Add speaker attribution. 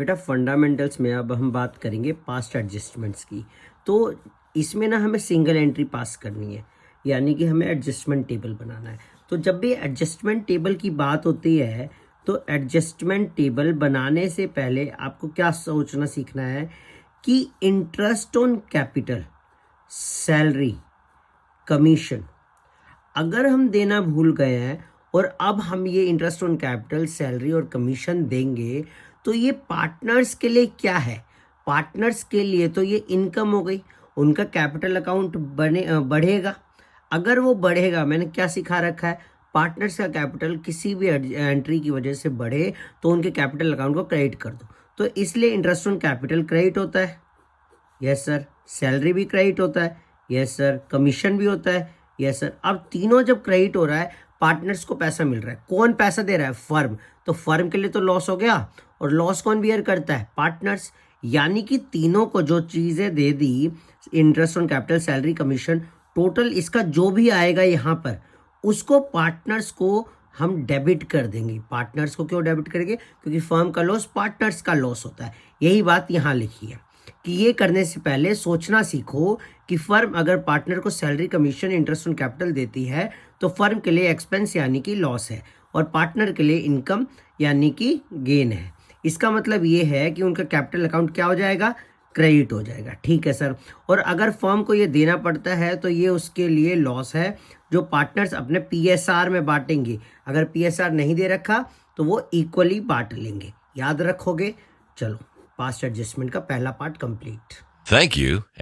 Speaker 1: बेटा फंडामेंटल्स में अब हम बात करेंगे पास्ट एडजस्टमेंट्स की। तो इसमें ना हमें सिंगल एंट्री पास करनी है, यानी कि हमें एडजस्टमेंट टेबल बनाना है। तो जब भी एडजस्टमेंट टेबल की बात होती है तो एडजस्टमेंट टेबल बनाने से पहले आपको क्या सोचना सीखना है कि interest on capital, salary, commission अगर हम देना भूल गए हैं और अब हम ये इंटरेस्ट ऑन कैपिटल, सैलरी और कमीशन देंगे तो ये पार्टनर्स के लिए क्या है? पार्टनर्स के लिए तो ये इनकम हो गई, उनका कैपिटल अकाउंट बढ़ेगा। अगर वो बढ़ेगा, मैंने क्या सिखा रखा है, पार्टनर्स का कैपिटल किसी भी एंट्री की वजह से बढ़े तो उनके कैपिटल अकाउंट को क्रेडिट कर दो। तो इसलिए इंटरेस्ट ऑन कैपिटल क्रेडिट होता है, यस सर। सैलरी भी क्रेडिट होता है, यस सर। कमीशन भी होता है, यस सर। अब तीनों जब क्रेडिट हो रहा है, पार्टनर्स को पैसा मिल रहा है। कौन पैसा दे रहा है? फर्म। तो फर्म के लिए तो लॉस हो गया, और लॉस कौन बियर करता है? पार्टनर्स। यानी कि तीनों को जो चीज़ें दे दी, interest on capital, salary, commission, total इसका जो भी आएगा यहाँ पर, उसको पार्टनर्स को हम डेबिट कर देंगे। पार्टनर्स को क्यों डेबिट करेंगे? क्योंकि फर्म का लॉस पार्टनर्स का लॉस होता है। यही बात यहाँ लिखी है कि ये करने से पहले सोचना सीखो कि फर्म अगर पार्टनर को salary, commission, interest on capital देती है तो फर्म के लिए एक्सपेंस यानी कि लॉस है, और पार्टनर के लिए इनकम यानी कि गेन है। इसका मतलब ये है कि उनका कैपिटल अकाउंट क्या हो जाएगा? क्रेडिट हो जाएगा। ठीक है सर। और अगर फर्म को ये देना पड़ता है तो ये उसके लिए लॉस है, जो पार्टनर्स अपने पीएसआर में बांटेंगे। अगर पीएसआर नहीं दे रखा तो वो इक्वली बांट लेंगे। याद रखोगे? चलो, पास्ट एडजस्टमेंट का पहला पार्ट कंप्लीट।
Speaker 2: Thank you.